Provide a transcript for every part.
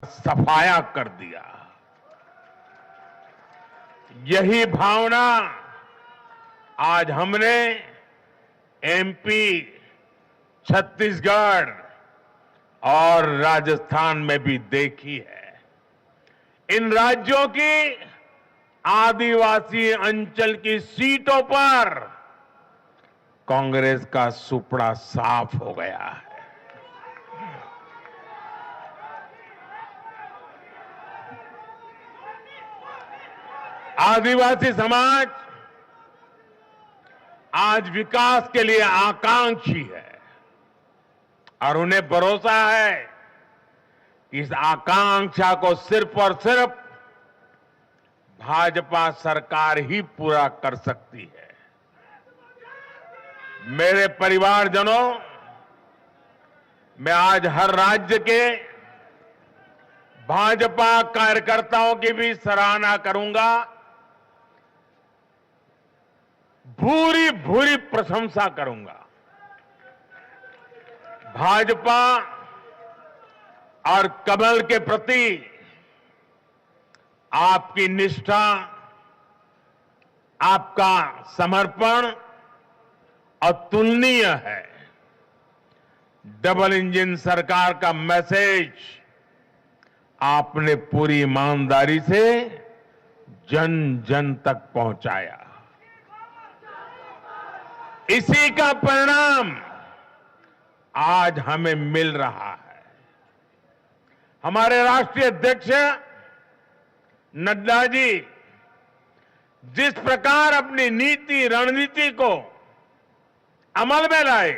सफाया कर दिया। यही भावना आज हमने एमपी, छत्तीसगढ़ और राजस्थान में भी देखी है। इन राज्यों की आदिवासी अंचल की सीटों पर कांग्रेस का सुपड़ा साफ हो गया है। आदिवासी समाज आज विकास के लिए आकांक्षी है और उन्हें भरोसा है कि इस आकांक्षा को सिर्फ और सिर्फ भाजपा सरकार ही पूरा कर सकती है। मेरे परिवारजनों, मैं आज हर राज्य के भाजपा कार्यकर्ताओं की भी सराहना करूंगा, भूरी भूरी प्रशंसा करूंगा। भाजपा और कमल के प्रति आपकी निष्ठा, आपका समर्पण अतुलनीय है। डबल इंजन सरकार का मैसेज आपने पूरी ईमानदारी से जन जन तक पहुंचाया। इसी का परिणाम आज हमें मिल रहा है। हमारे राष्ट्रीय अध्यक्ष नड्डा जी जिस प्रकार अपनी नीति रणनीति को अमल में लाए,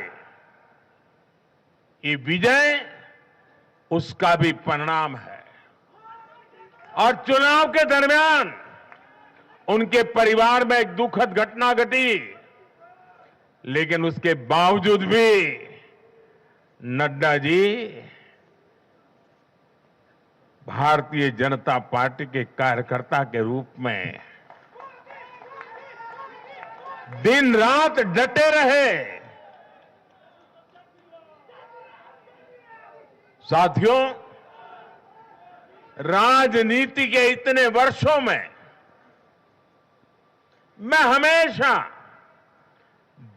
ये विजय उसका भी परिणाम है। और चुनाव के दरमियान उनके परिवार में एक दुखद घटना घटी, लेकिन उसके बावजूद भी नड्डा जी भारतीय जनता पार्टी के कार्यकर्ता के रूप में दिन रात डटे रहे। साथियों, राजनीति के इतने वर्षों में मैं हमेशा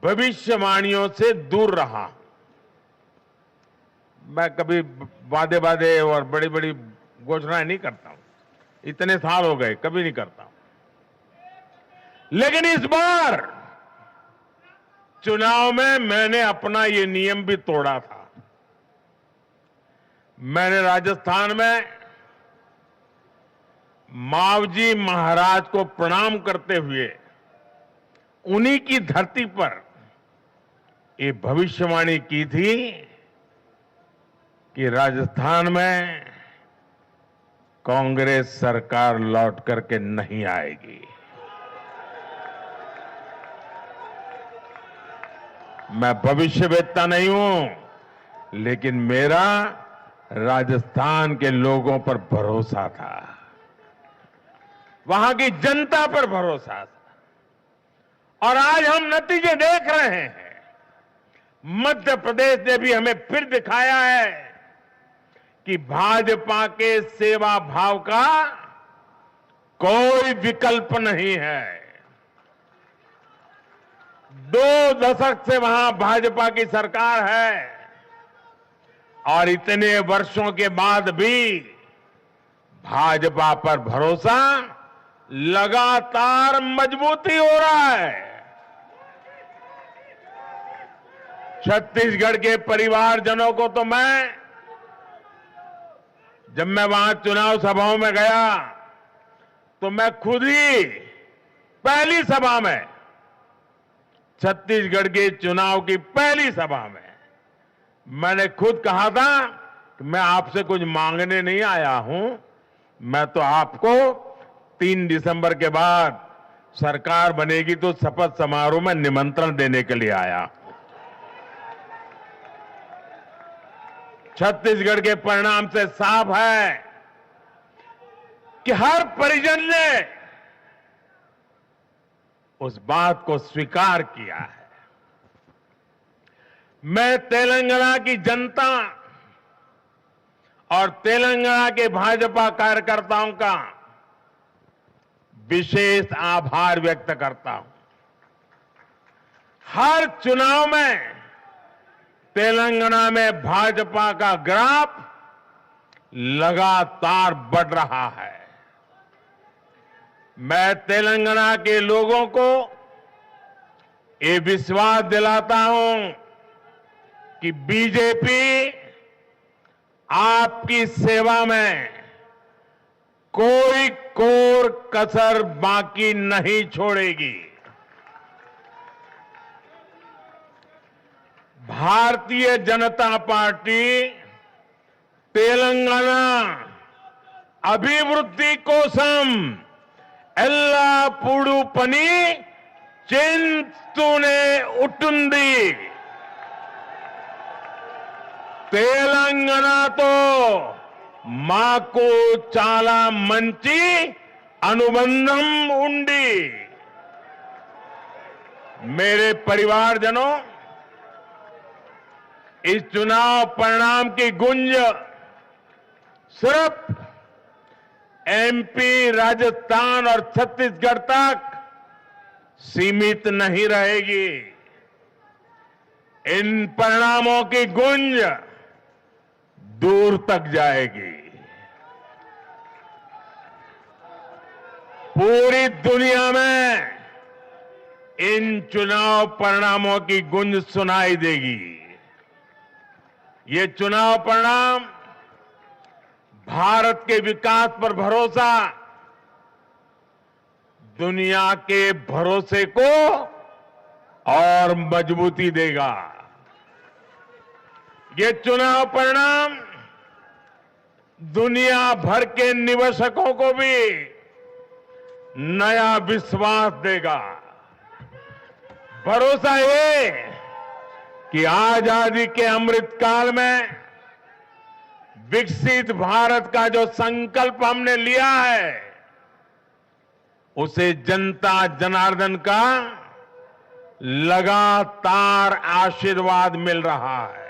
भविष्यवाणियों से दूर रहा। मैं कभी वादे वादे और बड़ी बड़ी घोषणाएं नहीं करता हूं। इतने साल हो गए, कभी नहीं करता हूं। लेकिन इस बार चुनाव में मैंने अपना ये नियम भी तोड़ा था। मैंने राजस्थान में मावजी महाराज को प्रणाम करते हुए उन्हीं की धरती पर ये भविष्यवाणी की थी कि राजस्थान में कांग्रेस सरकार लौट करके नहीं आएगी। मैं भविष्यवेत्ता नहीं हूं, लेकिन मेरा राजस्थान के लोगों पर भरोसा था, वहां की जनता पर भरोसा था। और आज हम नतीजे देख रहे हैं। मध्य प्रदेश ने भी हमें फिर दिखाया है कि भाजपा के सेवा भाव का कोई विकल्प नहीं है। 2 दशक से वहां भाजपा की सरकार है और इतने वर्षों के बाद भी भाजपा पर भरोसा लगातार मजबूती हो रहा है। छत्तीसगढ़ के परिवारजनों को तो जब मैं वहां चुनाव सभाओं में गया तो मैं खुद ही पहली सभा में, छत्तीसगढ़ के चुनाव की पहली सभा में मैंने खुद कहा था कि मैं आपसे कुछ मांगने नहीं आया हूं, मैं तो आपको 3 दिसंबर के बाद सरकार बनेगी तो शपथ समारोह में निमंत्रण देने के लिए आया। छत्तीसगढ़ के परिणाम से साफ है कि हर परिजन ने उस बात को स्वीकार किया है। मैं तेलंगाना की जनता और तेलंगाना के भाजपा कार्यकर्ताओं का विशेष आभार व्यक्त करता हूं। हर चुनाव में तेलंगाना में भाजपा का ग्राफ लगातार बढ़ रहा है। मैं तेलंगाना के लोगों को ये विश्वास दिलाता हूं कि बीजेपी आपकी सेवा में कोई कोर कसर बाकी नहीं छोड़ेगी। भारतीय जनता पार्टी तेलंगाना अभिवृद्धि कोसम एल्लापूडू पनी चिंतूने उटुंदी। తెలంగాణతో మాకు చాలా మంచి అనుబంధం ఉంది। मेरे परिवारजनों, इस चुनाव परिणाम की गुंज सिर्फ एमपी, राजस्थान और छत्तीसगढ़ तक सीमित नहीं रहेगी। इन परिणामों की गुंज दूर तक जाएगी। पूरी दुनिया में इन चुनाव परिणामों की गुंज सुनाई देगी। ये चुनाव परिणाम भारत के विकास पर भरोसा, दुनिया के भरोसे को और मजबूती देगा। ये चुनाव परिणाम दुनिया भर के निवेशकों को भी नया विश्वास देगा। भरोसा ये कि आजादी के अमृत काल में विकसित भारत का जो संकल्प हमने लिया है, उसे जनता जनार्दन का लगातार आशीर्वाद मिल रहा है।